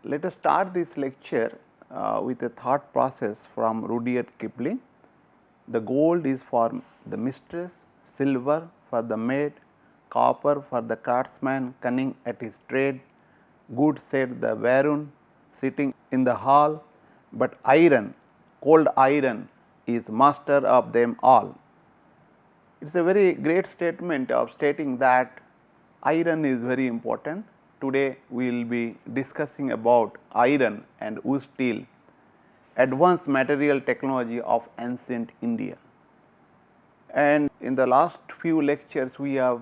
Let us start this lecture with a thought process from Rudyard Kipling. The gold is for the mistress, silver for the maid, copper for the craftsman cunning at his trade. Good, said the Varun sitting in the hall, but iron, cold iron is master of them all. It is a very great statement of stating that iron is very important. Today we will be discussing about iron and wood steel, advanced material technology of ancient India. And in the last few lectures we have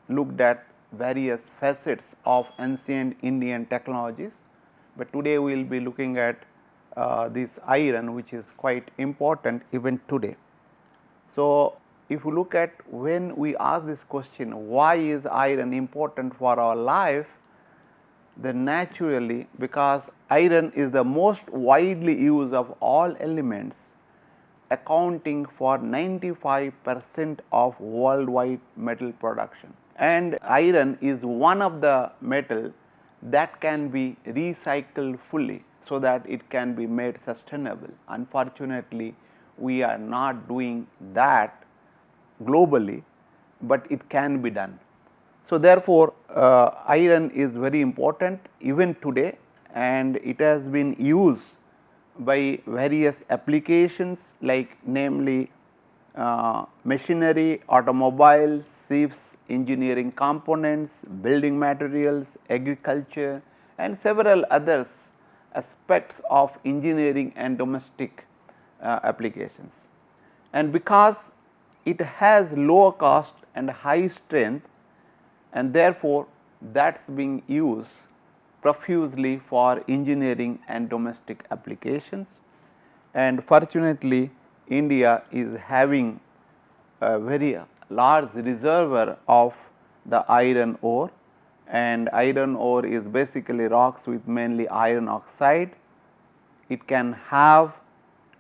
looked at various facets of ancient Indian technologies, but today we will be looking at this iron, which is quite important even today. So, if you look at when we ask this question, why is iron important for our life, then naturally because iron is the most widely used of all elements, accounting for 95% of worldwide metal production. And iron is one of the metal that can be recycled fully, so that it can be made sustainable. Unfortunately, we are not doing that globally, but it can be done. So, therefore, iron is very important even today, and it has been used by various applications like namely machinery, automobiles, ships, engineering components, building materials, agriculture and several others aspects of engineering and domestic applications. And because it has lower cost and high strength, and therefore, that is being used profusely for engineering and domestic applications. And fortunately, India is having a very large reservoir of the iron ore, and iron ore is basically rocks with mainly iron oxide. It can have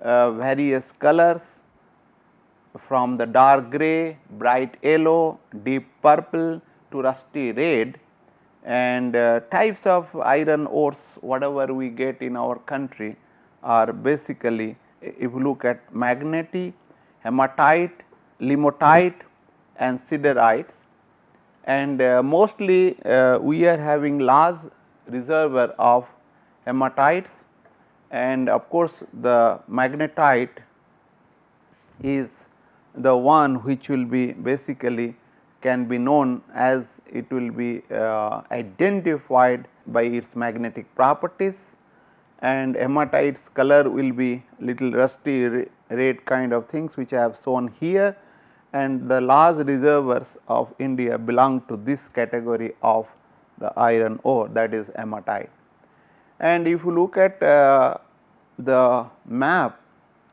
various colors from the dark gray, bright yellow, deep purple to rusty red, and types of iron ores whatever we get in our country are basically, if you look at magnetite, hematite, limonite and siderites, and mostly we are having large reservoir of hematites, and of course, the magnetite is the one which will be basically can be known as it will be identified by its magnetic properties, and hematite's color will be little rusty red kind of things which I have shown here, and the large reservoirs of India belong to this category of the iron ore, that is hematite. And if you look at the map,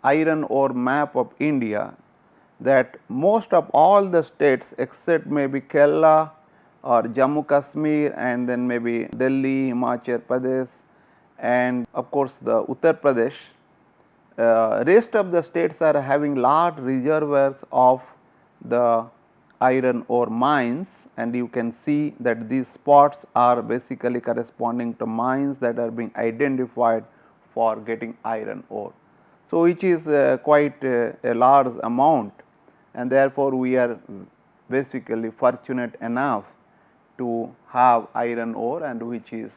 iron ore map of India, that most of all the states except maybe Kerala or Jammu Kashmir and then maybe Delhi, Himachal Pradesh and of course, the Uttar Pradesh, rest of the states are having large reservoirs of the iron ore mines, and you can see that these spots are basically corresponding to mines that are being identified for getting iron ore. So, which is quite a large amount, and therefore, we are basically fortunate enough to have iron ore, and which is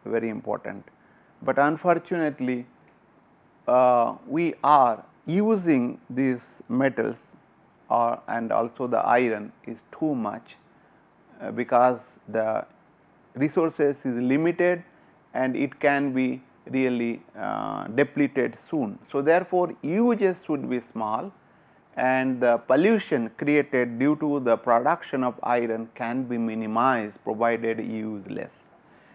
very important. But unfortunately, we are using these metals and also the iron is too much because the resources is limited and it can be really depleted soon. So, therefore, uses should be small, and the pollution created due to the production of iron can be minimized provided use less.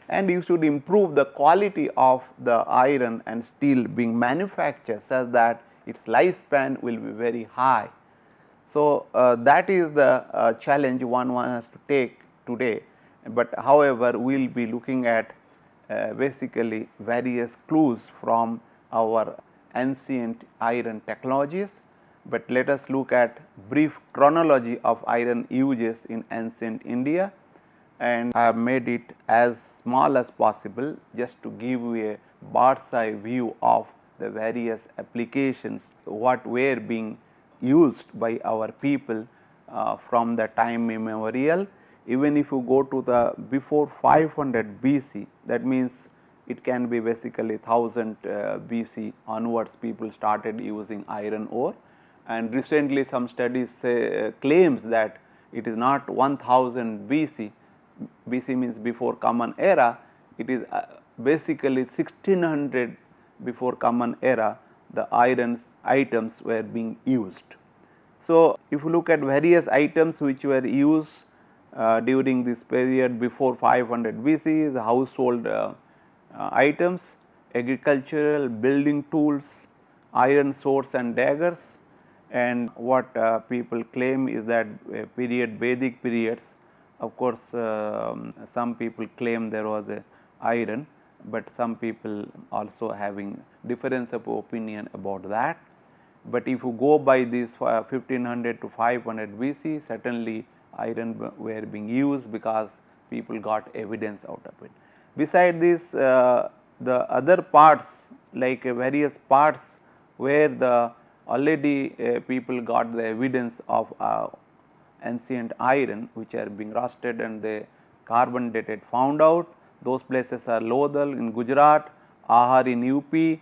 And you should improve the quality of the iron and steel being manufactured such that its lifespan will be very high. So, that is the challenge one has to take today, but however, we will be looking at basically various clues from our ancient iron technologies, but let us look at brief chronology of iron uses in ancient India. and I have made it as small as possible just to give you a bird's eye view of the various applications what were being used by our people from the time immemorial. Even if you go to the before 500 BC, that means it can be basically 1000 BC onwards, people started using iron ore, and recently some studies claims that it is not 1000 BC. BC means before common era, it is basically 1600 before common era the iron items were being used. So, if you look at various items which were used during this period before 500 BC, the household items, agricultural, building tools, iron swords and daggers, and what people claim is that period Vedic periods, of course some people claim there was a iron, but some people also having difference of opinion about that. But if you go by this 1500 to 500 BC, certainly iron were being used because people got evidence out of it. Beside this, the other parts like various parts where the already people got the evidence of ancient iron which are being rusted and the carbon dated found out. Those places are Lodhal in Gujarat, Ahar in UP,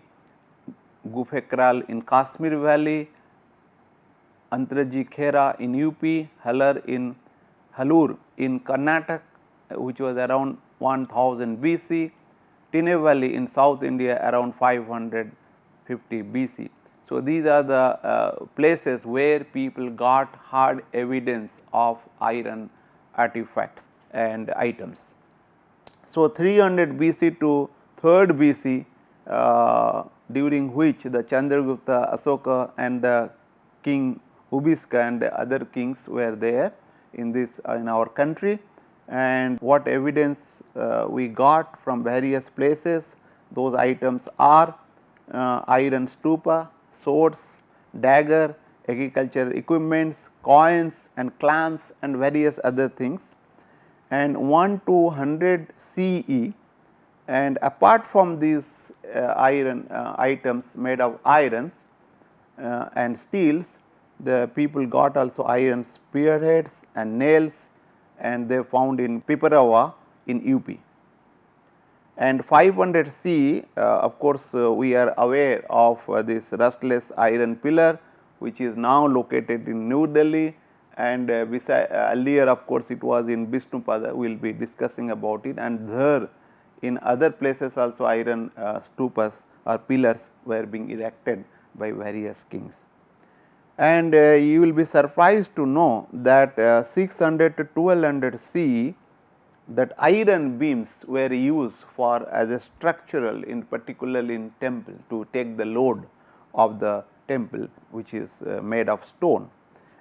Gufekral in Kashmir Valley, Antraji Khera in UP, Halur in Karnataka, which was around 1000 BC, Tinnevelly in South India around 550 BC. So, these are the places where people got hard evidence of iron artifacts and items. So, 300 BC to 3rd BC during which the Chandragupta, Asoka and the king Hubisca and the other kings were there in this in our country, and what evidence we got from various places. Those items are iron stupa, swords, dagger, agricultural equipments, coins and clamps and various other things, and 1 to 100 CE. And apart from these iron items made of irons and steels, the people got also iron spearheads and nails, and they found in Piparava in UP. And 500 CE, of course, we are aware of this rustless iron pillar which is now located in New Delhi, and earlier of course it was in Vishnupada. We will be discussing about it, and there in other places also iron stupas or pillars were being erected by various kings. And you will be surprised to know that 600 to 1200 CE, that iron beams were used for as a structural, in particularly in temple, to take the load of the temple which is made of stone.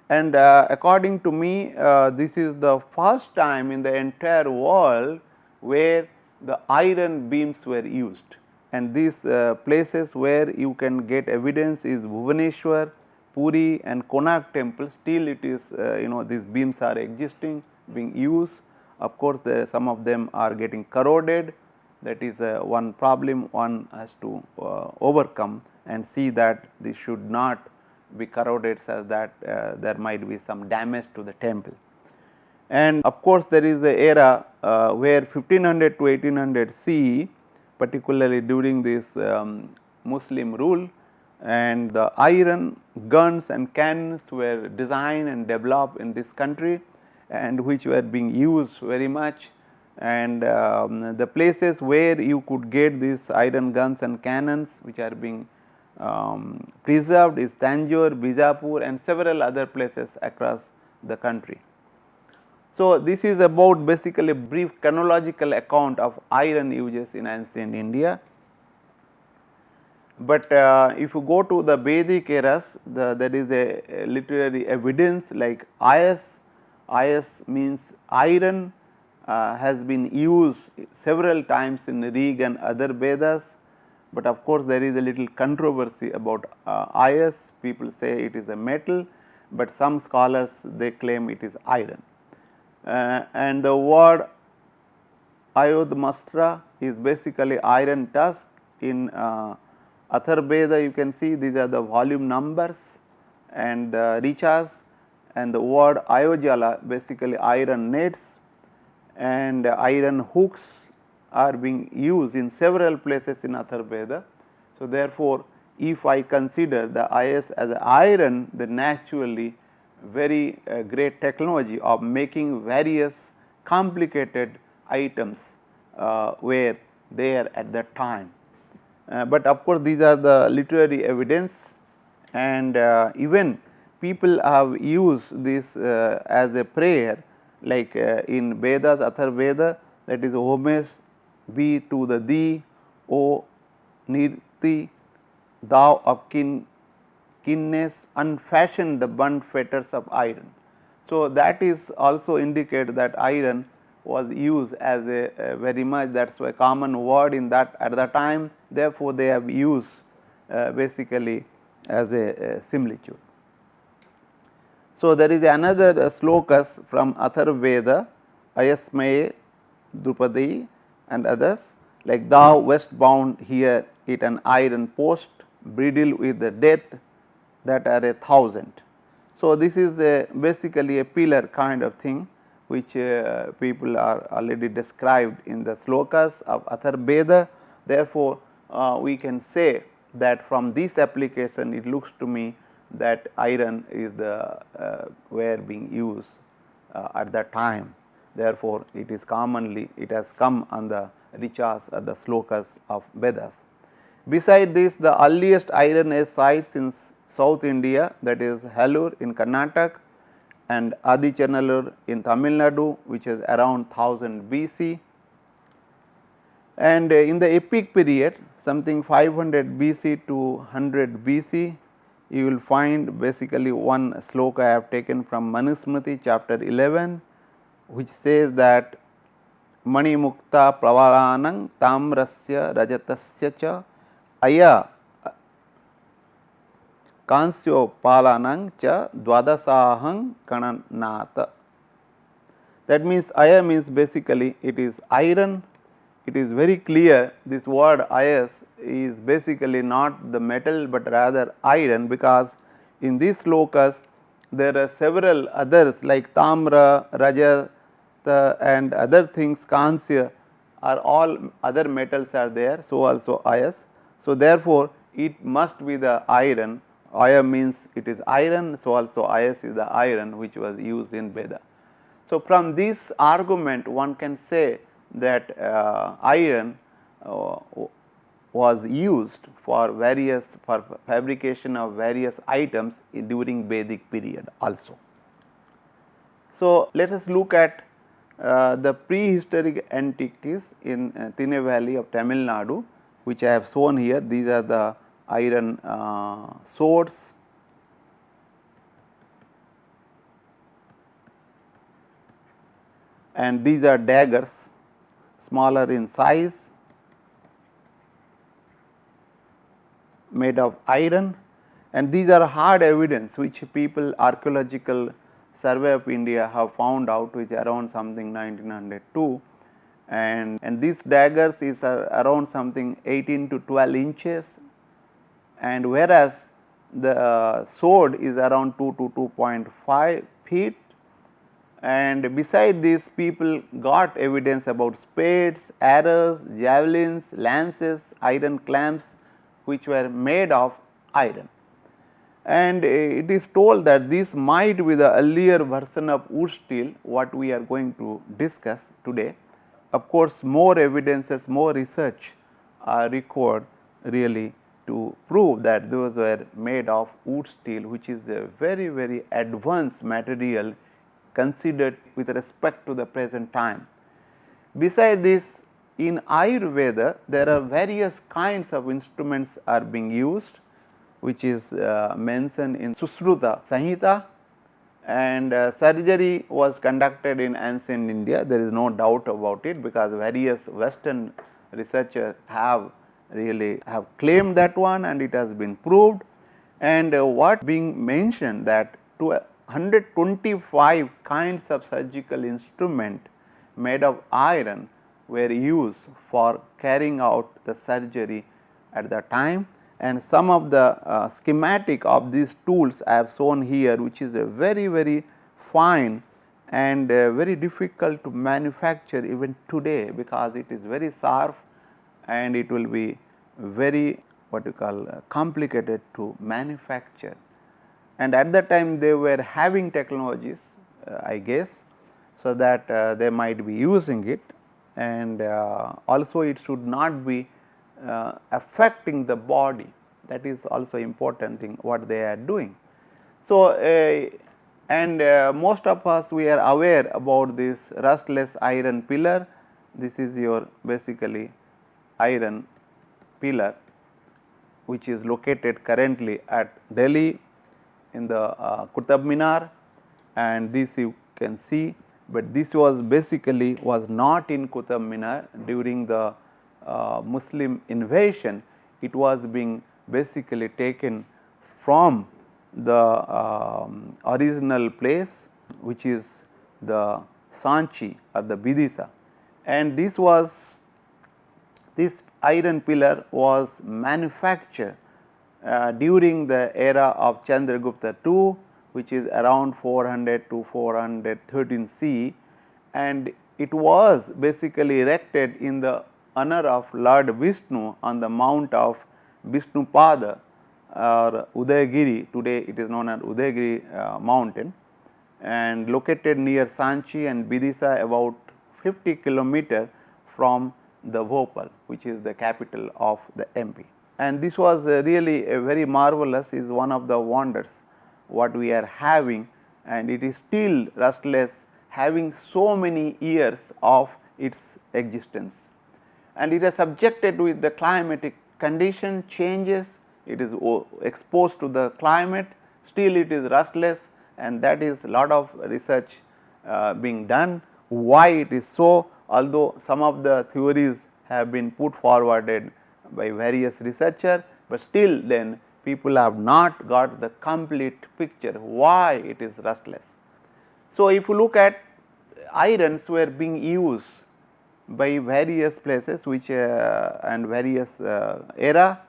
And according to me, this is the first time in the entire world where the iron beams were used, and these places where you can get evidence is Bhubaneswar, Puri and Konark temple. Still it is these beams are existing, being used. Of course, some of them are getting corroded. That is one problem one has to overcome and see that this should not be corroded, such that there might be some damage to the temple. And of course, there is a era where 1500 to 1800 CE, particularly during this Muslim rule, and the iron guns and cannons were designed and developed in this country, and which were being used very much. And the places where you could get these iron guns and cannons which are being preserved is Tanjore, Bijapur and several other places across the country. So, this is about basically a brief chronological account of iron uses in ancient India. But if you go to the Vedic eras, there is a literary evidence like Ayas. Ayas means iron has been used several times in Rig and other Vedas, but of course, there is a little controversy about Ayas. People say it is a metal, but some scholars they claim it is iron. And the word Ayodhmastra is basically iron tusk. In Atharvaveda you can see these are the volume numbers and richas, and the word Ayojala basically iron nets and iron hooks are being used in several places in Atharvaveda. So, therefore, if I consider the IS as iron, then naturally very great technology of making various complicated items were there at that time. But of course, these are the literary evidence, and even people have used this as a prayer, like in Vedas, Atharvaveda, that is homage be to the thee, O Nirti, thou of keenness, unfashioned the blunt fetters of iron. So, that is also indicate that iron was used as a very much, that is a common word in that at the time. Therefore, they have used basically as a similitude. So, there is another slokas from Atharvaveda, Ayasmaye, Drupadi and others, like thou wast bound here at an iron post, bridled with the death that are 1,000. So, this is basically a pillar kind of thing, which people are already described in the slokas of Atharvaveda. Therefore, we can say that from this application it looks to me that iron is the were being used at that time. Therefore, it is commonly, it has come on the richas or the slokas of Vedas. Beside this, the earliest iron age sites in South India, that is Halur in Karnataka and Adichanallur in Tamil Nadu, which is around 1000 BC. And in the epic period, something 500 BC to 100 BC, you will find basically one sloka I have taken from Manusmriti chapter 11, which says that Mani Mukta Pravalanang Tamrasya Rajatasya cha Aya Kansyo Palanang cha Dwadasahang Kananata. That means Aya means basically it is iron. It is very clear this word Ayas is basically not the metal, but rather iron, because in these slokas there are several others like Tamra, Rajata and other things, Kansya are all other metals are there, so also Ayas. So, therefore, it must be the iron. Aya means it is iron, so also Ayas is the iron which was used in Veda. So, from this argument one can say that iron was used for various, for fabrication of various items during Vedic period also. So, let us look at the prehistoric antiquities in Tinne Valley of Tamil Nadu, which I have shown here. These are the iron swords, and these are daggers, smaller in size, made of iron, and these are hard evidence which people, archaeological survey of India have found out, which around something 1902, and these daggers is around something 18 to 12 inches, and whereas the sword is around 2 to 2.5 feet. And beside this, people got evidence about spades, arrows, javelins, lances, iron clamps, which were made of iron. And it is told that this might be the earlier version of wood steel, what we are going to discuss today. Of course, more evidences, more research are required really to prove that those were made of wood steel, which is a very, very advanced material considered with respect to the present time. Beside this, in Ayurveda there are various kinds of instruments are being used, which is mentioned in Susruta Samhita, and surgery was conducted in ancient India. There is no doubt about it, because various Western researchers have really claimed that one, and it has been proved. And what being mentioned that to 125 kinds of surgical instrument made of iron were used for carrying out the surgery at the time, and some of the schematic of these tools I have shown here, which is a very fine and very difficult to manufacture even today, because it is very sharp and it will be very what you call complicated to manufacture. And at that time they were having technologies I guess, so that they might be using it, and also it should not be affecting the body. That is also important thing what they are doing. So, and most of us we are aware about this rustless iron pillar. This is your basically iron pillar, which is located currently at Delhi in the Qutub Minar, and this you can see, but this was basically was not in Qutub Minar during the Muslim invasion. It was being basically taken from the original place, which is the Sanchi or the Bidisa, and this iron pillar was manufactured during the era of Chandragupta II, which is around 400 to 413 CE, and it was basically erected in the honor of Lord Vishnu on the mount of Vishnupada or Udayagiri. Today it is known as Udayagiri mountain, and located near Sanchi and Bidisa, about 50 kilometers from the Bhopal, which is the capital of the MP. And this was really a very marvelous, is one of the wonders what we are having, and it is still rustless, having so many years of its existence, and it is subjected with the climatic condition changes. It is exposed to the climate, still it is rustless, and that is lot of research being done why it is so, although some of the theories have been put forwarded by various researchers, but still then people have not got the complete picture why it is rustless. So, if you look at irons were being used by various places which and various era,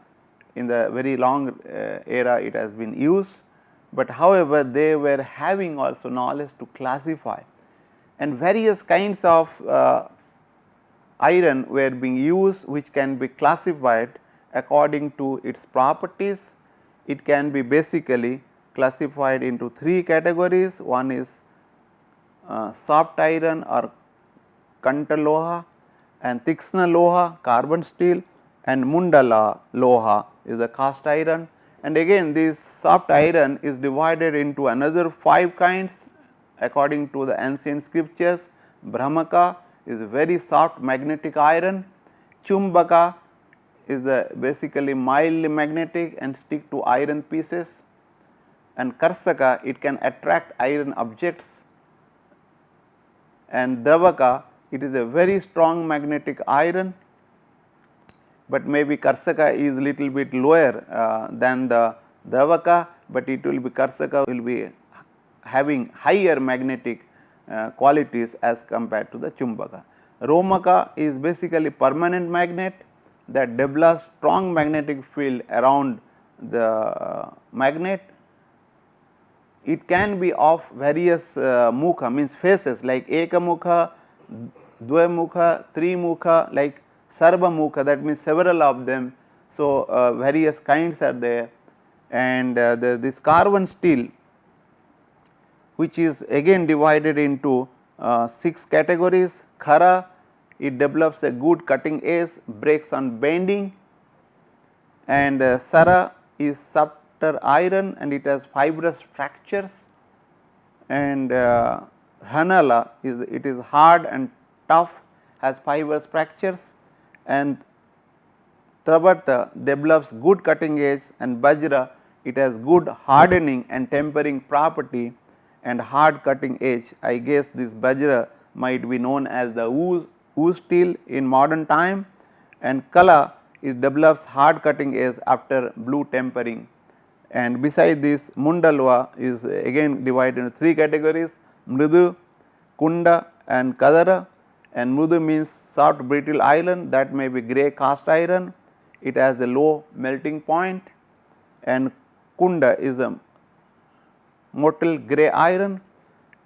in the very long era it has been used, but however they were having also knowledge to classify, and various kinds of iron were being used which can be classified according to its properties. It can be basically classified into three categories. One is soft iron or Kantaloha, and Tiksna Loha, carbon steel, and Mundala Loha is the cast iron. And again this soft iron is divided into another 5 kinds according to the ancient scriptures. Brahmaka is very soft magnetic iron, Chumbaka is the basically mildly magnetic and stick to iron pieces, and Karsaka it can attract iron objects, and Dravaka it is a very strong magnetic iron, but maybe Karsaka is little bit lower than the Dravaka, but it will be Karsaka will be having higher magnetic qualities as compared to the Chumbaka. Romaka is basically permanent magnet that develops strong magnetic field around the magnet. It can be of various mukha, means faces, like Ekamukha, Dvamukha, Trimukha, like Sarvamukha, that means several of them. So, various kinds are there, and this carbon steel, which is again divided into 6 categories. Khara, it develops a good cutting edge, breaks on bending, and Sara is softer iron and it has fibrous fractures, and Hanala is hard and tough, has fibrous fractures, and Travata develops good cutting edge, and Bajra it has good hardening and tempering property and hard cutting edge. I guess this Bajra might be known as the wood steel in modern time, and Kala it develops hard cutting edge after blue tempering. And beside this, Mundalwa is again divided into 3 categories: Mrudu, Kunda, and Kadara. And Mrudu means soft brittle iron, that may be grey cast iron. It has a low melting point, and Kunda is a motile grey iron,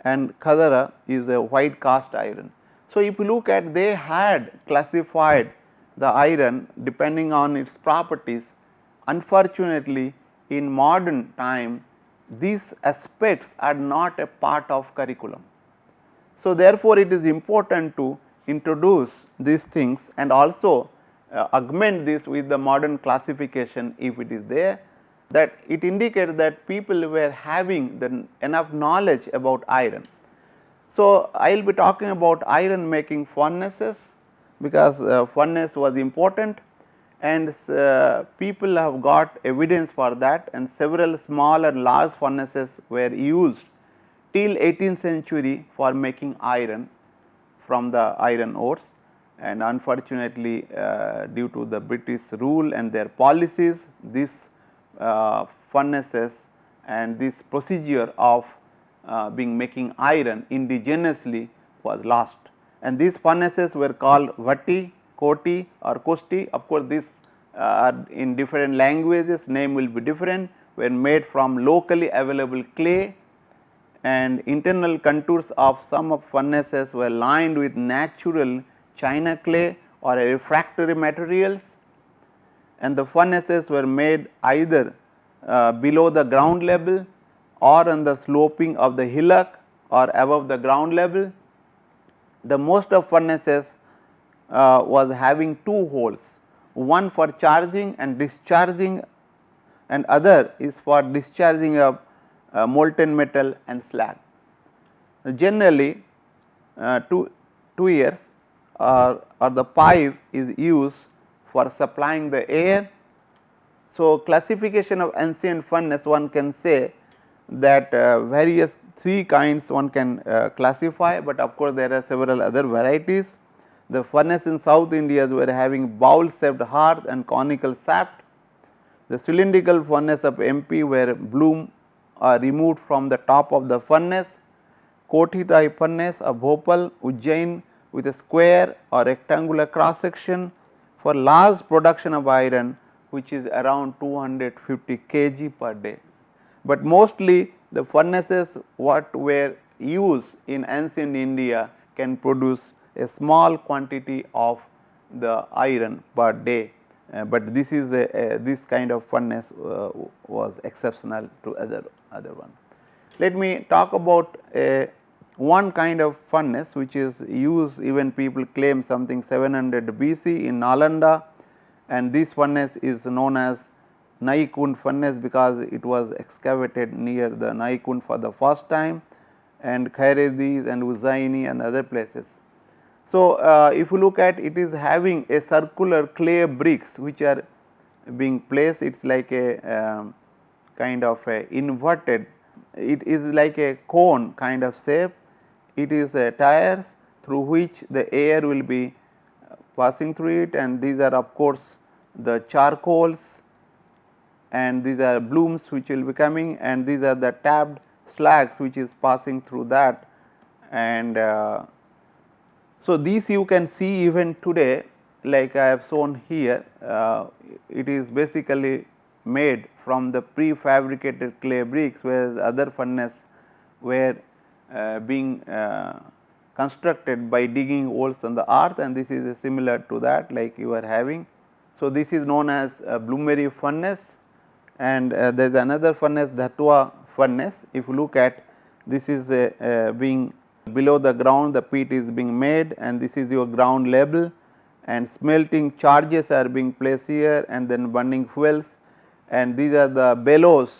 and Khadara is a white cast iron. So, if you look at, they had classified the iron depending on its properties. Unfortunately, in modern time these aspects are not a part of curriculum. So, therefore, it is important to introduce these things and also augment this with the modern classification if it is there, that it indicates that people were having the enough knowledge about iron. So, I will be talking about iron making furnaces, because furnace was important, and people have got evidence for that, and several small and large furnaces were used till 18th century for making iron from the iron ores. And unfortunately, due to the British rule and their policies, these furnaces and this procedure of being making iron indigenously was lost, and these furnaces were called Vati, Koti or Kosti. Of course, these are in different languages, name will be different, were made from locally available clay, and internal contours of some of furnaces were lined with natural china clay or refractory materials, and the furnaces were made either below the ground level or on the sloping of the hillock or above the ground level. The most of furnaces was having two holes, one for charging and discharging, and other is for discharging of molten metal and slag. Generally 2 years or the pipe is used for supplying the air. So, classification of ancient furnace, one can say that various 3 kinds one can classify, but of course, there are several other varieties. The furnace in South India were having bowl shaped hearth and conical shaft. The cylindrical furnace of MP where bloom are removed from the top of the furnace. Koti type furnace of Bhopal, Ujjain with a square or rectangular cross section for large production of iron, which is around 250 kg per day. But mostly the furnaces what were used in ancient India can produce a small quantity of the iron per day, but this is this kind of furnace was exceptional to other one. Let me talk about one kind of furnace which is used, even people claim something 700 BC in Nalanda, and this furnace is known as Naikund furnace because it was excavated near the Naikund for the first time, and Khairedis and Ujjaini and other places. So, if you look at, it is having a circular clay bricks which are being placed, it is like a kind of a inverted, it is like a cone kind of shape. It is tires through which the air will be passing through it, and these are of course the charcoals, and these are blooms which will be coming, and these are the tapped slags which is passing through that. And so, these you can see even today, like I have shown here, it is basically made from the prefabricated clay bricks, whereas other furnace were being constructed by digging holes in the earth, and this is similar to that like you are having. So, this is known as Bloomery furnace, and there is another furnace, Dhatwa furnace. If you look at, this is being below the ground, the peat is being made, and this is your ground level, and smelting charges are being placed here, and then burning fuels, and these are the bellows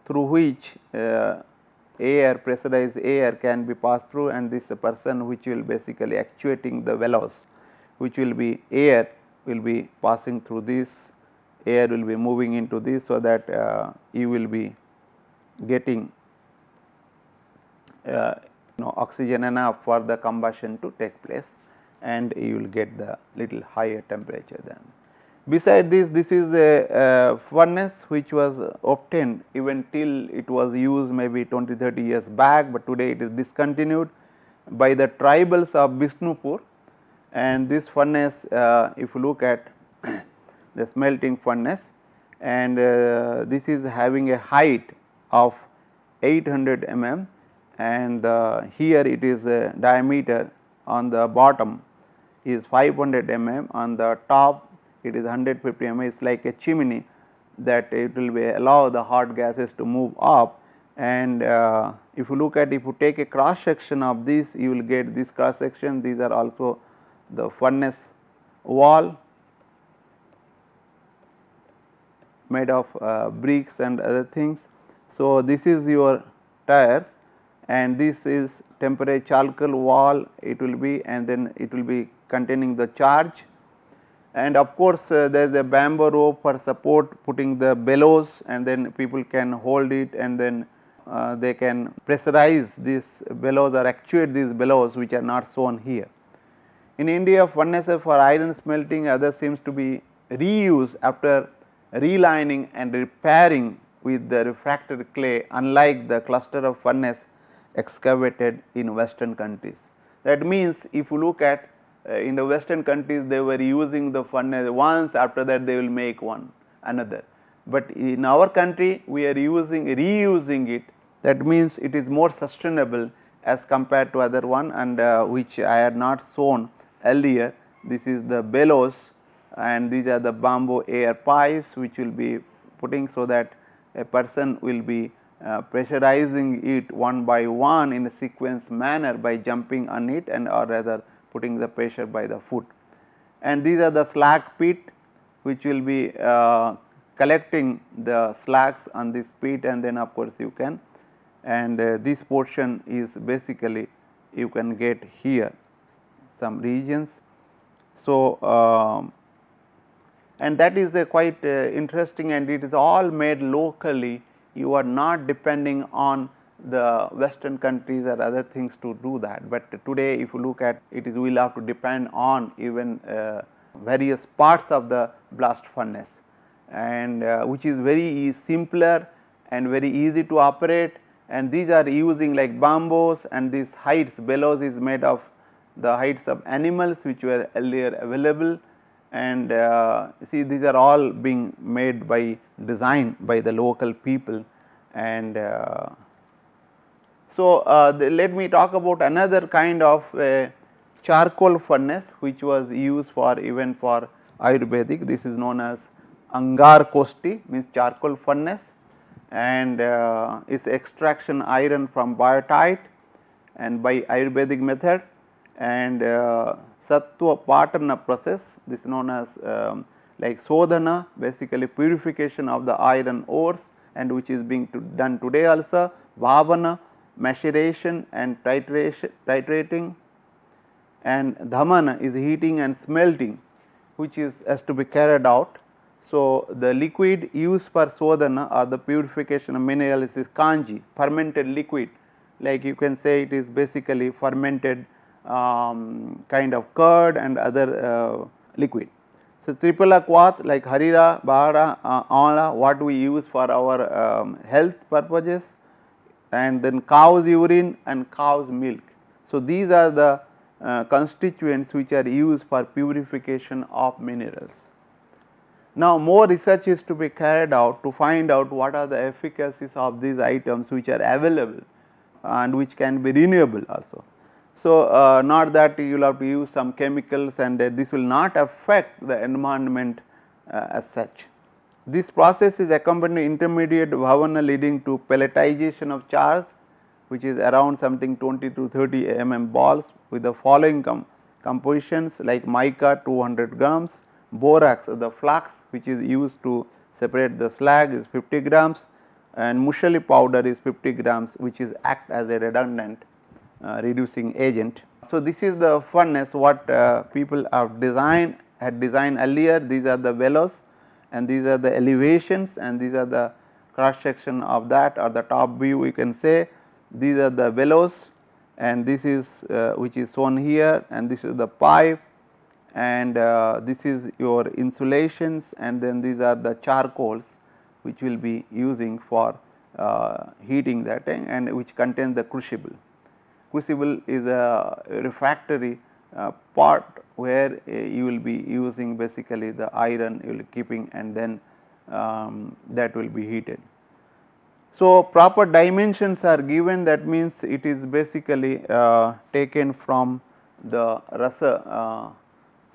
through which air, pressurized air can be passed through, and this person which will basically actuating the bellows, which will be air will be passing through this, air will be moving into this, so that you will be getting oxygen enough for the combustion to take place, and you will get the little higher temperature then. Beside this, this is a furnace which was obtained even till it was used maybe 20-30 years back, but today it is discontinued by the tribals of Bishnupur, and this furnace, if you look at the smelting furnace, and this is having a height of 800 mm, and here it is a diameter on the bottom is 500 mm, on the top it is 150 mm. It is like a chimney that it will be allow the hot gases to move up, and if you look at, if you take a cross section of this, you will get this cross section. These are also the furnace wall made of bricks and other things. So, this is your tires, and this is temporary charcoal wall it will be, and then it will be containing the charge, and of course, there is a bamboo rope for support, putting the bellows, and then people can hold it, and then they can pressurize these bellows or actuate these bellows, which are not shown here. In India, furnaces for iron smelting other seems to be reused after relining and repairing with the refractory clay, unlike the cluster of furnace excavated in western countries. That means, if you look at in the western countries, they were using the furnace once, after that they will make one another, but in our country we are reusing it. That means, it is more sustainable as compared to other one, and which I had not shown earlier. This is the bellows, and these are the bamboo air pipes which will be putting, so that a person will be pressurizing it one by one in a sequence manner by jumping on it, and or rather putting the pressure by the foot. And these are the slag pit which will be collecting the slags on this pit, and then of course you can, and this portion is basically you can get here some regions. So, and that is a quite interesting, and it is all made locally. You are not depending on the western countries or other things to do that, but today if you look at it, is we will have to depend on even various parts of the blast furnace, and which is very simpler and very easy to operate, and these are using like bamboos, and these hides, bellows is made of the hides of animals which were earlier available, and see, these are all being made by design by the local people. And so, let me talk about another kind of charcoal furnace which was used for even for Ayurvedic. This is known as Angar Kosti, means charcoal furnace, and its extraction iron from biotite and by Ayurvedic method, and Sattva Patana process, this is known as like Sodhana, basically purification of the iron ores, and which is being done today also. Bhavana, maceration and titrating, and Dhamana is heating and smelting, which is has to be carried out. So, the liquid used for Sodhana or the purification of minerals is Kanji, fermented liquid, like you can say it is basically fermented kind of curd and other liquid. So, Tripala Quath like Harira, Bahara, Amla, what we use for our health purposes, and then cow's urine and cow's milk. So, these are the constituents which are used for purification of minerals. Now, more research is to be carried out to find out what are the efficacies of these items which are available and which can be renewable also. So, not that you will have to use some chemicals, and this will not affect the environment as such. This process is accompanied intermediate bhavana leading to pelletization of chars, which is around something 20 to 30 mm balls with the following compositions like mica 200 grams, borax the flux which is used to separate the slag is 50 grams, and mushali powder is 50 grams, which is act as a redundant reducing agent. So, this is the furnace what people have had designed earlier. These are the bellows, and these are the elevations, and these are the cross section of that, or the top view we can say. These are the bellows, and this is which is shown here, and this is the pipe, and this is your insulations, and then these are the charcoals which will be using for heating that, and which contains the crucible. Crucible is a refractory pot where you will be using basically the iron you will be keeping, and then that will be heated. So, proper dimensions are given, that means it is basically taken from the rasa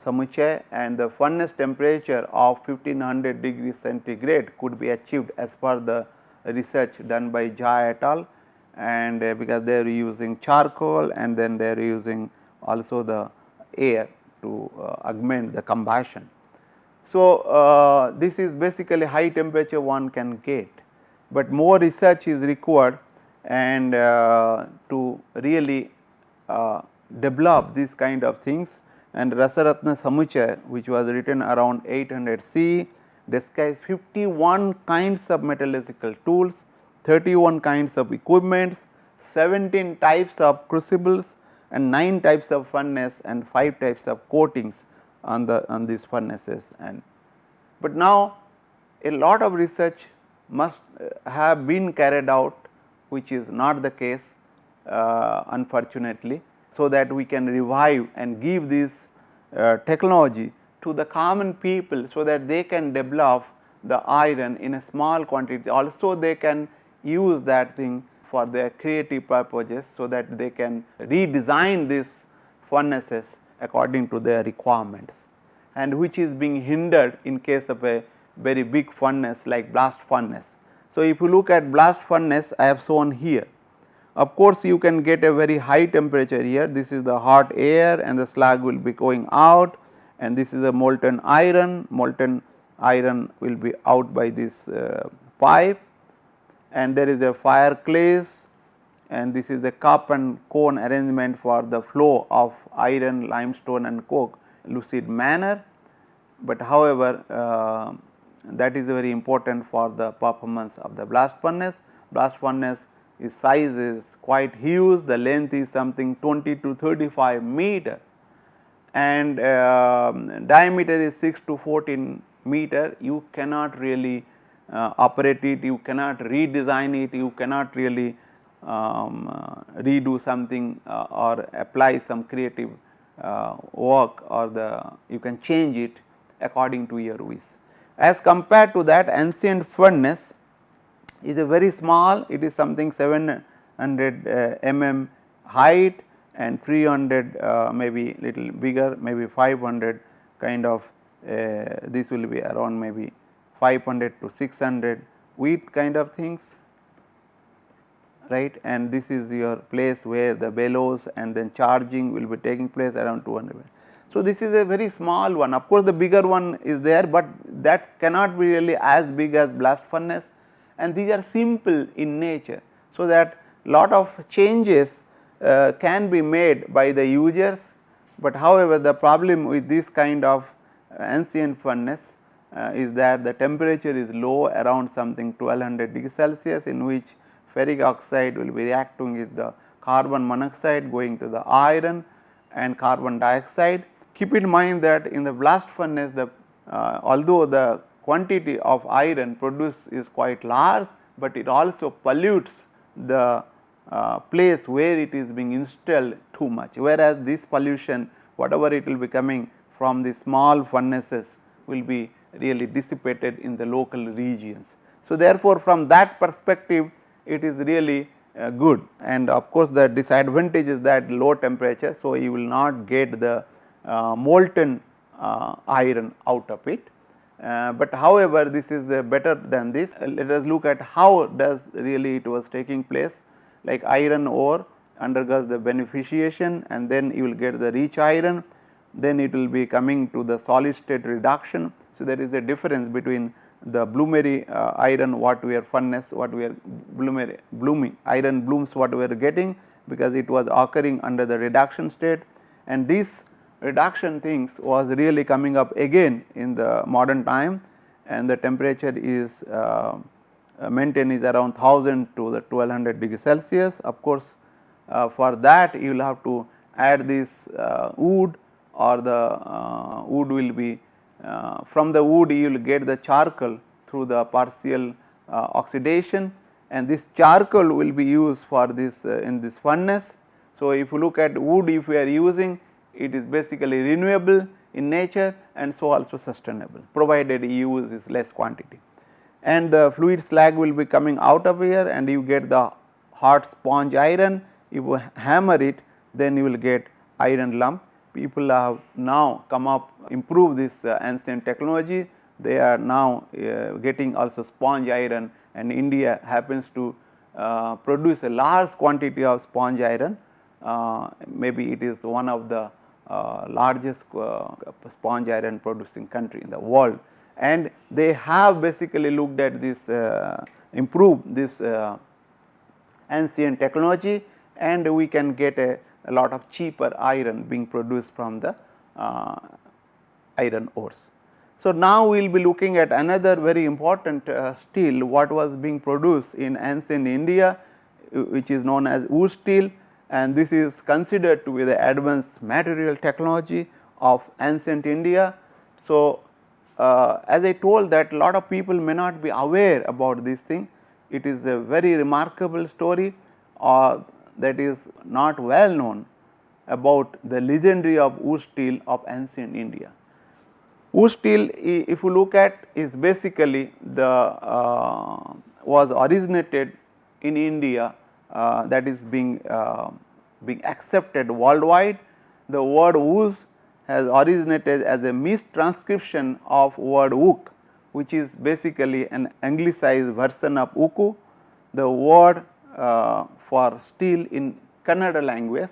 samuchaya, and the furnace temperature of 1500 degrees centigrade could be achieved as per the research done by Jha et al. And because they are using charcoal, and then they are using also the air to augment the combustion. So, this is basically high temperature one can get, but more research is required, and to really develop these kind of things. And Rasaratna Samuchaya, which was written around 800 CE, describes 51 kinds of metallurgical tools, 31 kinds of equipments, 17 types of crucibles, and 9 types of furnace, and 5 types of coatings on these furnaces. And but now a lot of research must have been carried out, which is not the case unfortunately, so that we can revive and give this technology to the common people, so that they can develop the iron in a small quantity. Also they can use that thing for their creative purposes, so that they can redesign these furnaces according to their requirements, and which is being hindered in case of a very big furnace like blast furnace. So, if you look at blast furnace, I have shown here. Of course, you can get a very high temperature here. This is the hot air, and the slag will be going out, and this is a molten iron. Molten iron will be out by this pipe, and there is a fireplace, and this is the cup and cone arrangement for the flow of iron, limestone, and coke lucid manner. But however, that is very important for the performance of the blast furnace. Blast furnace its size is quite huge, the length is something 20 to 35 meter, and diameter is 6 to 14 meter. You cannot really operate it, you cannot redesign it, you cannot really redo something or apply some creative work, or you can change it according to your wish. As compared to that, ancient furnace is a very small, it is something 700 mm height, and 300 maybe little bigger, maybe 500 kind of, this will be around maybe 500 to 600 width kind of things, right. And this is your place where the bellows and then charging will be taking place around 200. So, this is a very small one. Of course, the bigger one is there, but that cannot be really as big as blast furnace, and these are simple in nature. So, that lot of changes can be made by the users, but however, the problem with this kind of ancient furnace is that the temperature is low, around something 1200 degrees Celsius, in which ferric oxide will be reacting with the carbon monoxide going to the iron and carbon dioxide. Keep in mind that in the blast furnace, although the quantity of iron produced is quite large, but it also pollutes the place where it is being installed too much, whereas this pollution, whatever it will be coming from the small furnaces, will be really dissipated in the local regions. So, therefore, from that perspective, it is really good, and of course, the disadvantage is that low temperature. So, you will not get the molten iron out of it, but however, this is better than this. Let us look at how does really it was taking place. Like iron ore undergoes the beneficiation, and then you will get the rich iron, then it will be coming to the solid state reduction. So, there is a difference between the bloomery iron what we are furnace, what we are blooming iron blooms what we are getting, because it was occurring under the reduction state, and this reduction things was really coming up again in the modern time, and the temperature is maintained is around 1000 to the 1200 degrees Celsius. Of course, for that you will have to add this wood, or the wood will be from the wood you will get the charcoal through the partial oxidation, and this charcoal will be used for this in this furnace. So, if you look at wood, if we are using, it is basically renewable in nature and so also sustainable, provided you use is less quantity. And the fluid slag will be coming out of here, and you get the hot sponge iron. If you hammer it, then you will get iron lump. People have now come up, improve this ancient technology. They are now getting also sponge iron, and India happens to produce a large quantity of sponge iron. Maybe it is one of the largest sponge iron producing country in the world, and they have basically looked at this improve this ancient technology, and we can get a lot of cheaper iron being produced from the iron ores. So, now we will be looking at another very important steel what was being produced in ancient India, which is known as wood steel, and this is considered to be the advanced material technology of ancient India. So, as I told that lot of people may not be aware about this thing. It is a very remarkable story that is not well known about the legendary of wood steel of ancient India. Wood steel, if you look at, is basically the was originated in India, that is being accepted worldwide. The word wood has originated as a mistranscription of word wook, which is basically an anglicized version of uku, the word for steel in Kannada language,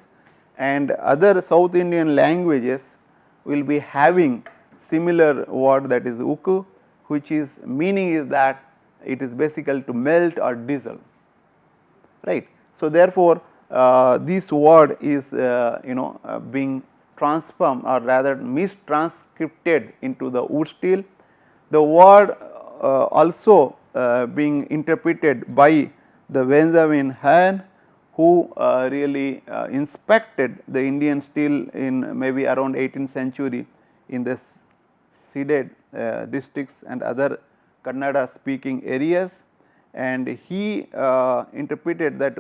and other South Indian languages will be having similar word, that is uku, which is meaning is that it is basically to melt or dissolve, right. So, therefore, this word is being transformed or rather mistranscripted into the wood steel. The word also being interpreted by the Benjamin Hahn, who really inspected the Indian steel in maybe around 18th century in the ceded districts and other Kannada speaking areas, and he interpreted that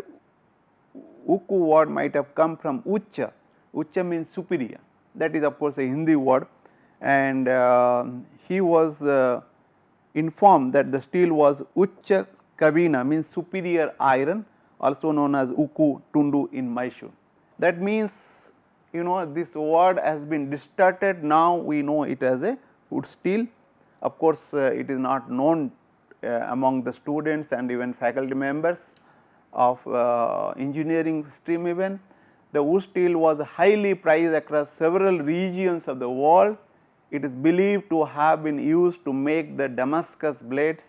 uku word might have come from ucha. Ucha means superior, that is of course a Hindi word, and he was informed that the steel was ucha kabina, means superior iron, also known as uku tundu in Mysore. That means this word has been distorted. Now we know it as a wood steel. Of course, it is not known among the students and even faculty members of engineering stream even. The wood steel was highly prized across several regions of the world. It is believed to have been used to make the Damascus blades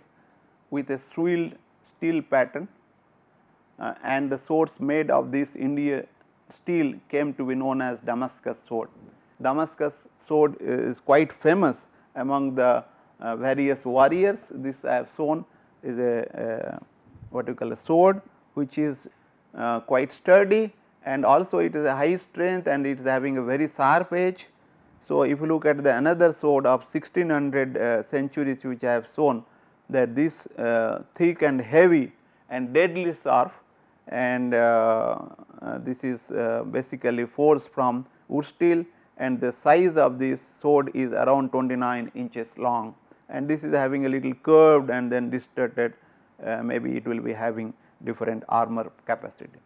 with a swilled steel pattern, and the swords made of this India steel came to be known as Damascus sword. Damascus sword is quite famous among the various warriors. This I have shown is a what you call a sword, which is quite sturdy, and also it is a high strength and it is having a very sharp edge. So, if you look at the another sword of 1600 centuries, which I have shown, that this thick and heavy and deadly sharp, and this is basically forged from wood steel, and the size of this sword is around 29 inches long, and this is having a little curved and then distorted, maybe it will be having different armor capacity.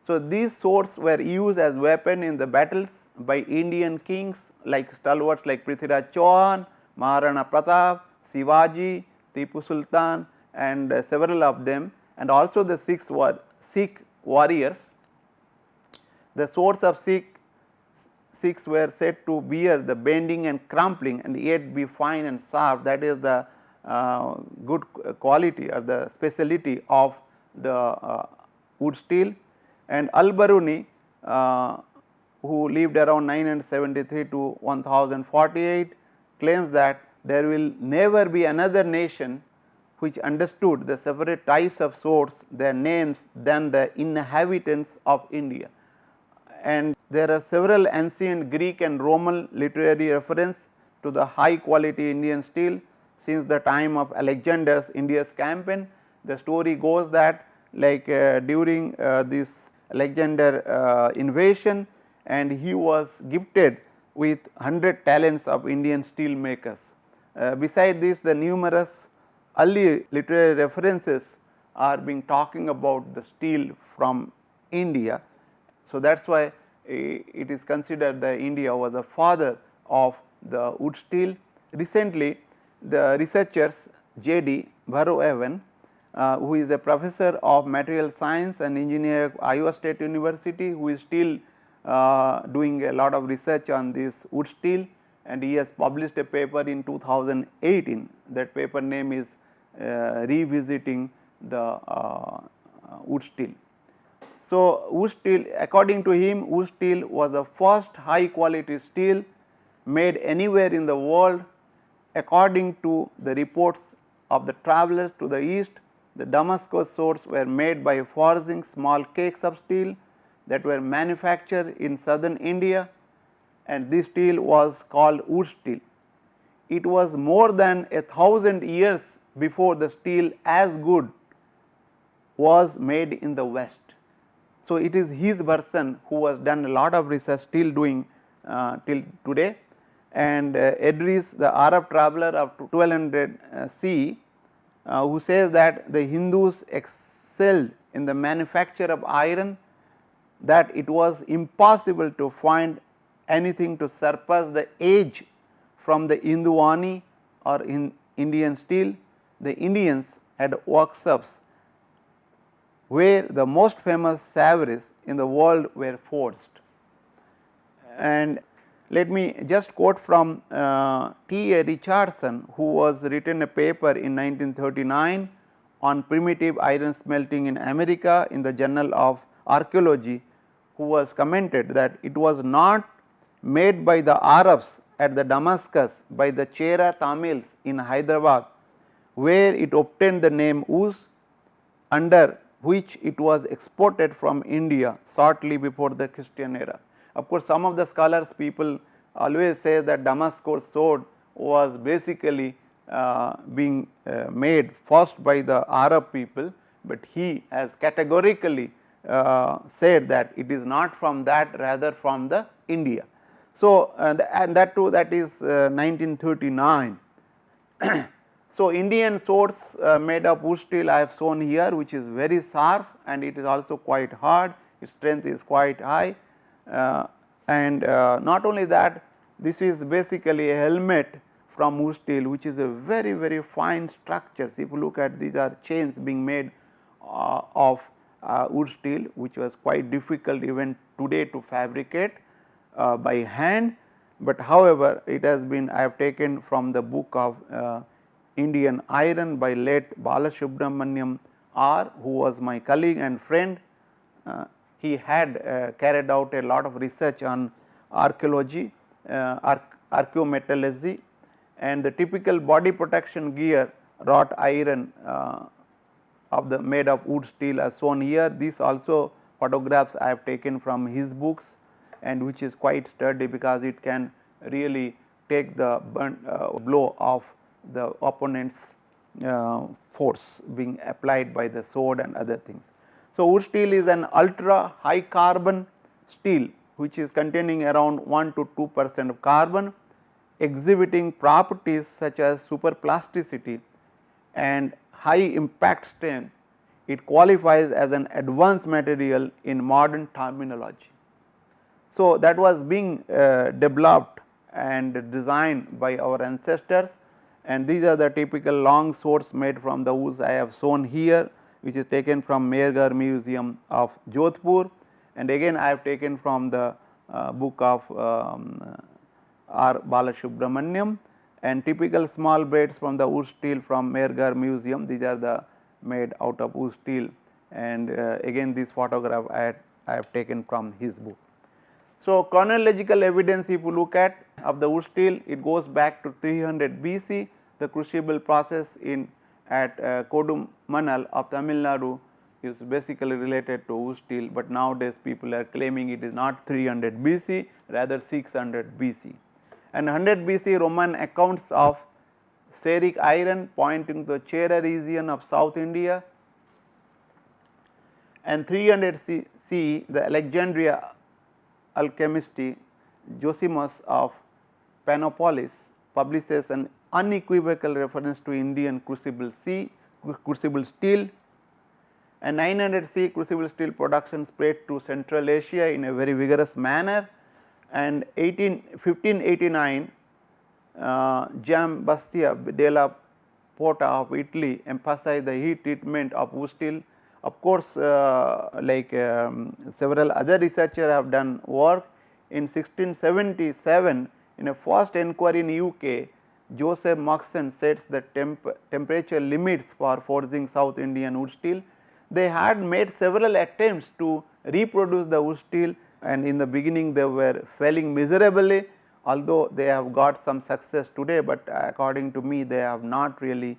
So, these swords were used as weapon in the battles by Indian kings like stalwarts like Prithviraj Chauhan, Maharana Pratap, Shivaji, Tipu Sultan, and several of them, and also the Sikh warriors. The swords of Sikhs were said to bear the bending and crumpling and yet be fine and sharp. That is the good quality or the speciality of the wood steel. And Al-Biruni, who lived around 973 to 1048, claims that there will never be another nation which understood the separate types of swords, their names, than the inhabitants of India. And there are several ancient Greek and Roman literary reference to the high quality Indian steel since the time of Alexander's India's campaign. The story goes that like during this Alexander invasion, and he was gifted with 100 talents of Indian steel makers. Beside this, the numerous early literary references are being talking about the steel from India. So, that is why it is considered that India was the father of the wood steel. Recently, the researchers J.D. Burrow-Evan, who is a professor of material science and engineer at Iowa State University, who is still doing a lot of research on this wood steel, and he has published a paper in 2018. That paper name is Revisiting the Wood Steel. So, wood steel, according to him, wood steel was the first high quality steel made anywhere in the world. According to the reports of the travelers to the east, the Damascus swords were made by forging small cakes of steel that were manufactured in southern India, and this steel was called wood steel. It was more than 1,000 years before the steel as good was made in the West. So, it is his version who has done a lot of research, still doing till today. And Edris, the Arab traveler of 1200 CE, who says that the Hindus excelled in the manufacture of iron, that it was impossible to find anything to surpass the age from the Hindwani or in Indian steel. The Indians had workshops where the most famous savories in the world were forged. And let me just quote from T. A. Richardson, who was written a paper in 1939 on primitive iron smelting in America in the Journal of Archaeology, who was commented that it was not made by the Arabs at the Damascus by the Chera Tamils in Hyderabad, where it obtained the name Uz, under which it was exported from India shortly before the Christian era. Of course, some of the scholars, people always say that Damascus sword was basically being made first by the Arab people, but he has categorically said that it is not from that, rather from the India. So, and that too, that is 1939. So, Indian swords made of wood steel I have shown here, which is very sharp and it is also quite hard, its strength is quite high, and not only that, this is basically a helmet from wood steel, which is a very, very fine structures. If you look at, these are chains being made of wood steel, which was quite difficult even today to fabricate by hand, but however, it has been, I have taken from the book of Indian Iron by late Balasubramaniam R, who was my colleague and friend. He had carried out a lot of research on archaeology, archaeometallurgy, and the typical body protection gear wrought iron of the made of wood steel as shown here. These also photographs I have taken from his books, and which is quite sturdy because it can really take the blow of the opponent's force being applied by the sword and other things. So, wood steel is an ultra high carbon steel, which is containing around 1 to 2% of carbon, exhibiting properties such as superplasticity and high impact strength. It qualifies as an advanced material in modern terminology. So, that was being developed and designed by our ancestors, and these are the typical long swords made from the woods I have shown here, which is taken from Mehrgarh Museum of Jodhpur, and again I have taken from the book of R. Balasubramaniam, and typical small blades from the wood steel from Mehrgarh Museum. These are the made out of wood steel, and again this photograph I have taken from his book. So, chronological evidence, if you look at of the wood steel, it goes back to 300 BC. The crucible process at Kodumannal of Tamil Nadu is basically related to wood steel, but nowadays people are claiming it is not 300 BC, rather 600 BC. And 100 BC Roman accounts of cerric iron pointing to the Chera region of South India, and 300 CE the Alexandria alchemist Zosimus of Panopolis publishes an unequivocal reference to Indian crucible steel, and 900 C crucible steel production spread to Central Asia in a very vigorous manner, and 1589 Giambattista della Porta of Italy emphasized the heat treatment of wood steel. Of course, several other researchers have done work. In 1677, in a first inquiry in UK, Joseph Moxon sets the temperature limits for forging South Indian wood steel. They had made several attempts to reproduce the wood steel, and in the beginning they were failing miserably, although they have got some success today, but according to me they have not really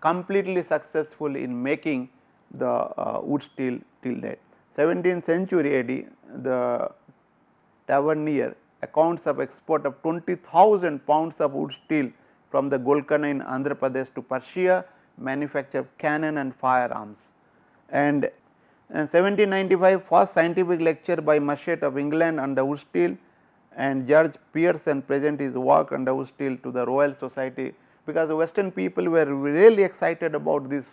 completely successful in making the wood steel till date. 17th century AD, the Tavernier accounts of export of 20,000 pounds of wood steel from the Golconda in Andhra Pradesh to Persia, manufacture cannon and firearms. And in 1795, first scientific lecture by Mushet of England on the wood steel, and George Pearson present his work on the wood steel to the Royal Society, because the Western people were really excited about this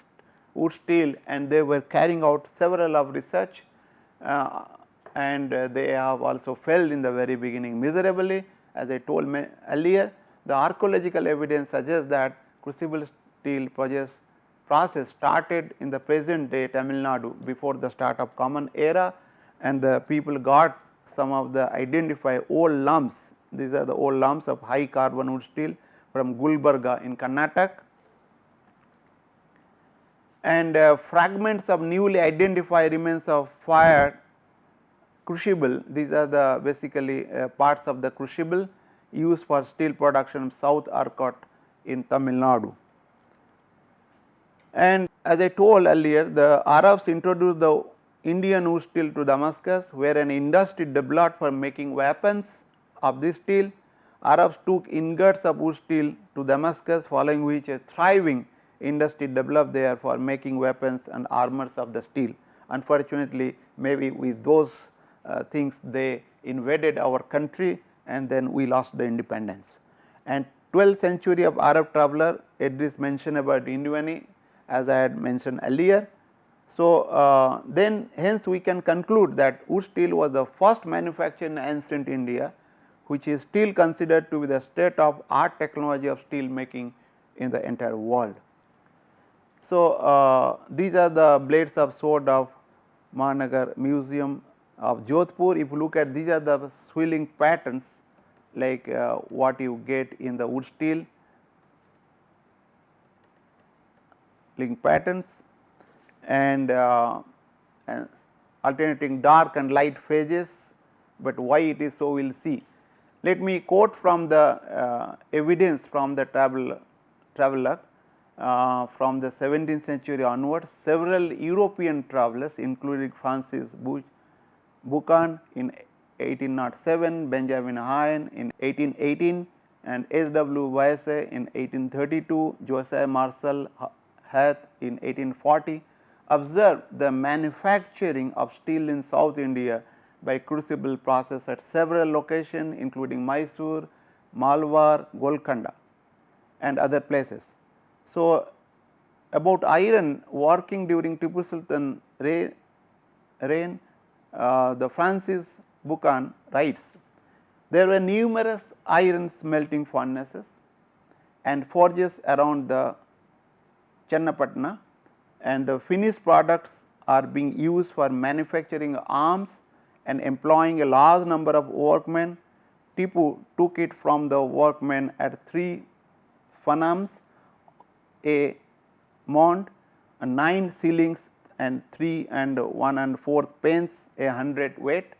wood steel, and they were carrying out several of research, and they have also failed in the very beginning miserably. As I told earlier, the archaeological evidence suggests that crucible steel process started in the present day Tamil Nadu before the start of Common Era, and the people got some of the identified old lumps. These are the old lumps of high carbon wood steel from Gulbarga in Karnataka, and fragments of newly identified remains of fired crucible. These are the basically parts of the crucible used for steel production of South Arcot in Tamil Nadu. And as I told earlier, the Arabs introduced the Indian wood steel to Damascus, where an industry developed for making weapons of this steel. Arabs took ingots of wood steel to Damascus, following which a thriving industry developed there for making weapons and armors of the steel. Unfortunately, maybe with those things they invaded our country, and then we lost the independence. And 12th century of Arab traveler Idris mentioned about Indwani, as I had mentioned earlier. So, then hence we can conclude that wood steel was the first manufacture in ancient India, which is still considered to be the state of art technology of steel making in the entire world. So, these are the blades of sword of Mahanagar Museum of Jodhpur. If you look at, these are the swelling patterns like what you get in the wood steel link patterns, and alternating dark and light phases, but why it is so we will see. Let me quote from the evidence from the traveler from the 17th century onwards. Several European travelers, including Francis Buchan in 1807, Benjamin Hayen in 1818, and S.W. Wyse in 1832, Josiah Marshall Hath in 1840, observed the manufacturing of steel in South India by crucible process at several locations, including Mysore, Malwar, Golconda and other places. So, about iron working during Tipu Sultan reign, the Francis Buchan writes, there were numerous iron smelting furnaces and forges around the Channapatna, and the finished products are being used for manufacturing arms and employing a large number of workmen. Tipu took it from the workmen at 3 fanams a mount, 9 shillings and 3 and 1/4 pence a hundredweight.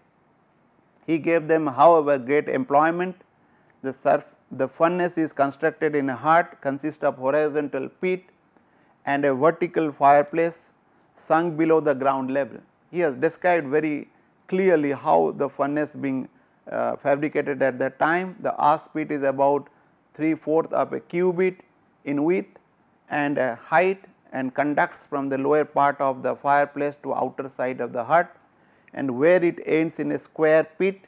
He gave them, however, great employment. The furnace is constructed in a hut, consists of horizontal pit and a vertical fireplace sunk below the ground level. He has described very clearly how the furnace being fabricated at that time. The ash pit is about 3/4 of a cubit in width and height, and conducts from the lower part of the fireplace to outer side of the hut, and where it ends in a square pit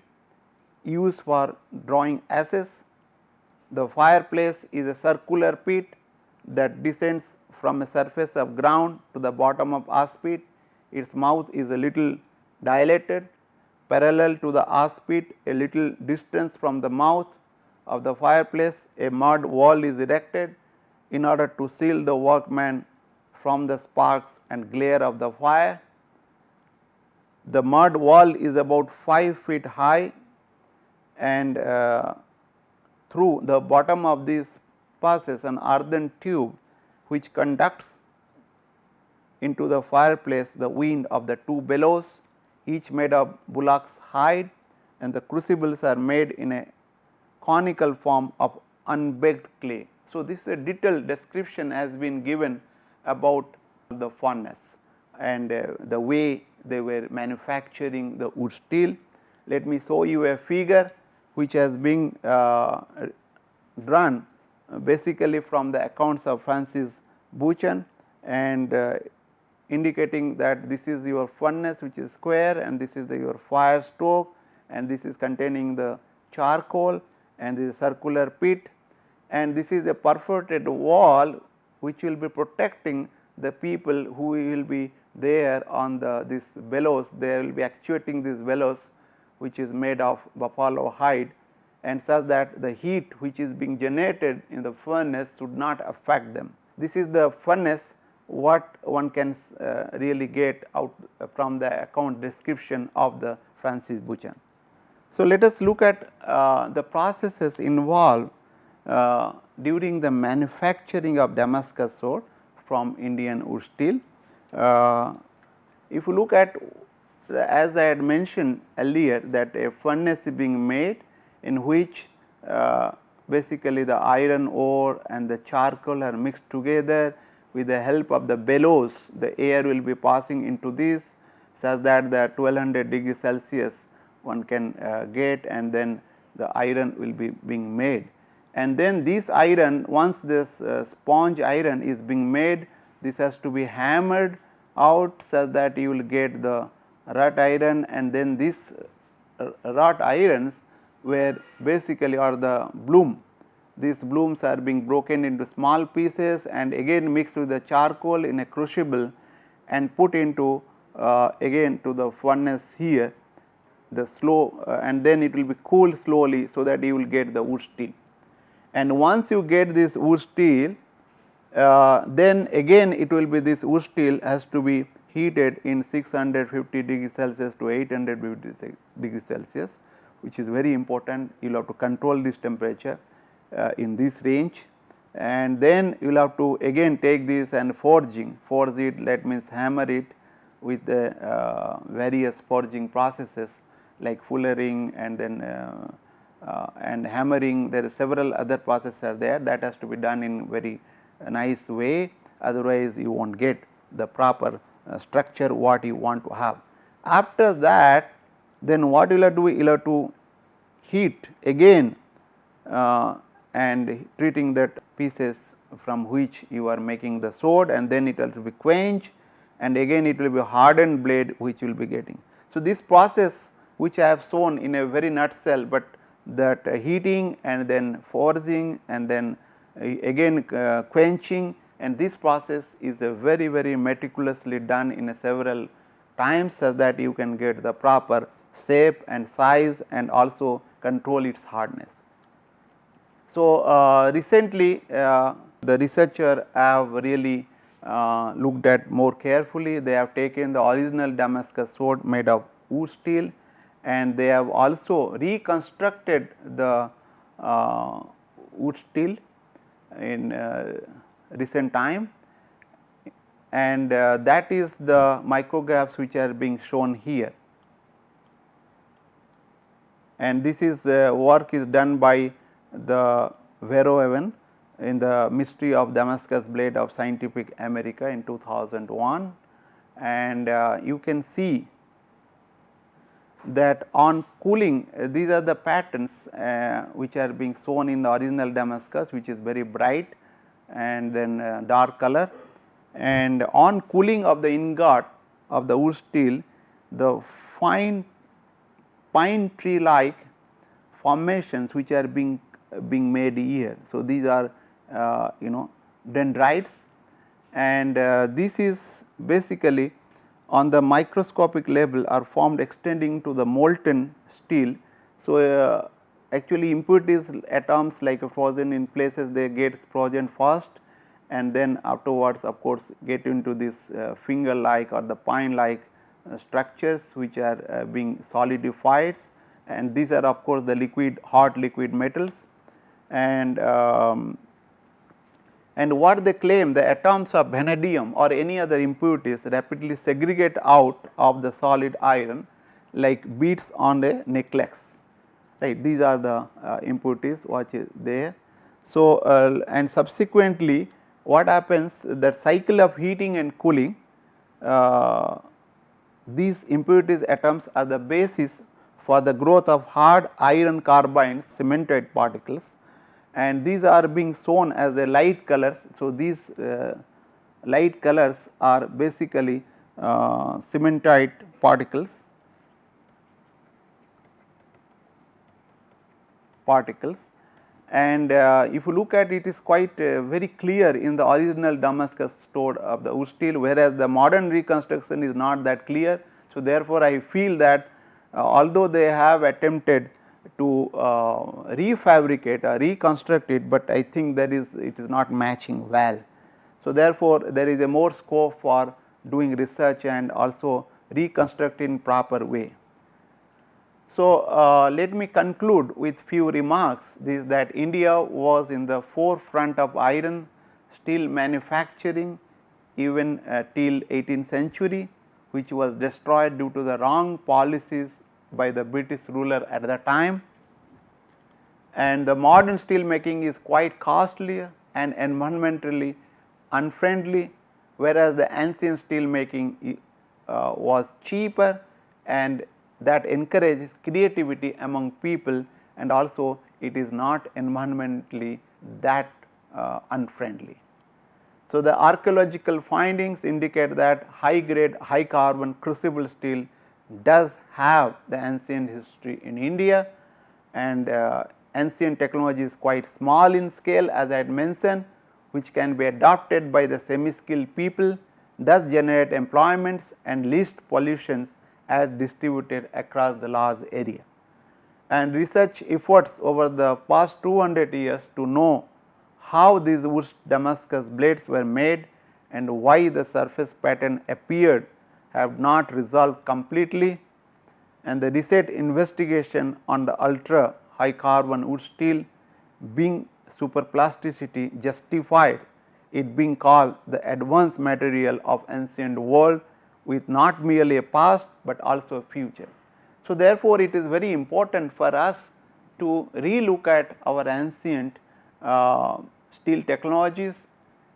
used for drawing ashes. The fireplace is a circular pit that descends from a surface of ground to the bottom of ash pit. Its mouth is a little dilated. Parallel to the ash pit, a little distance from the mouth of the fireplace, a mud wall is erected in order to shield the workman from the sparks and glare of the fire. The mud wall is about 5 feet high, and through the bottom of this passes an earthen tube which conducts into the fireplace the wind of the two bellows, each made of bullock's hide, and the crucibles are made in a conical form of unbaked clay. So, this is a detailed description has been given about the furnace and the way they were manufacturing the wood steel. Let me show you a figure which has been drawn basically from the accounts of Francis Buchan, and indicating that this is your furnace which is square, and this is your fire stove, and this is containing the charcoal, and this is a circular pit, and this is a perforated wall which will be protecting the people who will be there on this bellows. They will be actuating this bellows which is made of buffalo hide, and such that the heat which is being generated in the furnace should not affect them. This is the furnace what one can really get out from the account description of the Francis Buchan. So, let us look at the processes involved during the manufacturing of Damascus sword from Indian wood steel. If you look at, as I had mentioned earlier, that a furnace is being made in which basically the iron ore and the charcoal are mixed together. With the help of the bellows, the air will be passing into this, such that the 1200 degrees Celsius one can get, and then the iron will be being made. And then this iron, once this sponge iron is being made, this has to be hammered out such that you will get the wrought iron, and then this wrought irons where basically are the bloom. These blooms are being broken into small pieces and again mixed with the charcoal in a crucible and put into again to the furnace here, the slow and then it will be cooled slowly, so that you will get the wood steel. And once you get this wood steel, then again it will be, this wood steel has to be heated in 650 degrees Celsius to 850 degrees Celsius, which is very important. You will have to control this temperature in this range, and then you will have to again take this and forge it, that means hammer it with the various forging processes like fullering and then and hammering. There are several other processes are there that has to be done in very nice way, otherwise you will not get the proper structure what you want to have. After that, then what you will have to do, you will have to heat again and treating that pieces from which you are making the sword, and then it will be quenched, and again it will be hardened blade which you will be getting. So, this process which I have shown in a very nutshell, but that heating and then forging and then again quenching, and this process is a very meticulously done in a several times, so that you can get the proper shape and size and also control its hardness. So, recently the researcher have really looked at more carefully. They have taken the original Damascus sword made of wood steel, and they have also reconstructed the wood steel in recent time, and that is the micrographs which are being shown here. And this is work is done by the Verhoeven in the Mystery of Damascus Blade of Scientific America in 2001, and you can see that on cooling, these are the patterns which are being shown in the original Damascus, which is very bright and then dark color, and on cooling of the ingot of the wood steel, the fine pine tree like formations which are being made here. So, these are dendrites, and this is basically on the microscopic level are formed extending to the molten steel. So, actually impurities atoms like frozen in places, they get frozen first, and then afterwards of course get into this finger like or the pine like structures which are being solidified, and these are of course the liquid hot liquid metals. And what they claim, the atoms of vanadium or any other impurities rapidly segregate out of the solid iron like beads on a necklace, right. These are the impurities what is there. So, and subsequently what happens, that cycle of heating and cooling, these impurities atoms are the basis for the growth of hard iron carbide cementite particles, and these are being shown as the light colors. So, these light colors are basically cementite particles. And if you look at it, is quite very clear in the original Damascus stone of the wood steel, whereas the modern reconstruction is not that clear. So, therefore, I feel that although they have attempted to refabricate or reconstruct it, but I think that it is not matching well. So, therefore, there is a more scope for doing research and also reconstruct in proper way. So, let me conclude with few remarks. This that India was in the forefront of iron steel manufacturing even till 18th century, which was destroyed due to the wrong policies by the British ruler at the time. And the modern steel making is quite costlier and environmentally unfriendly, whereas the ancient steel making was cheaper, and that encourages creativity among people, and also it is not environmentally that unfriendly. So, the archaeological findings indicate that high grade high carbon crucible steel does have the ancient history in India, and ancient technology is quite small in scale, as I had mentioned, which can be adopted by the semi skilled people, thus generate employments and least pollutions as distributed across the large area. And research efforts over the past 200 years to know how these wood Damascus blades were made and why the surface pattern appeared have not resolved completely, and the recent investigation on the ultra high carbon wood steel being superplasticity justified it being called the advanced material of ancient world, with not merely a past, but also a future. So, therefore, it is very important for us to relook at our ancient steel technologies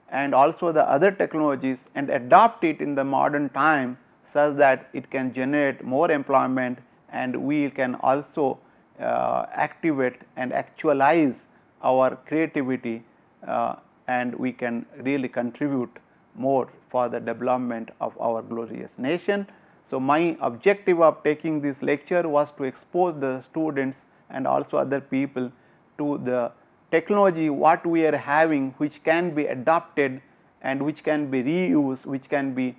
and also the other technologies and adopt it in the modern time, such that it can generate more employment, and we can also activate and actualize our creativity, and we can really contribute more for the development of our glorious nation. So, my objective of taking this lecture was to expose the students and also other people to the technology what we are having, which can be adopted and which can be reused, which can be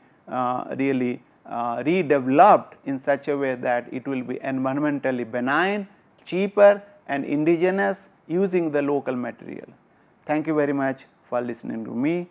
really redeveloped in such a way that it will be environmentally benign, cheaper and indigenous, using the local material. Thank you very much for listening to me.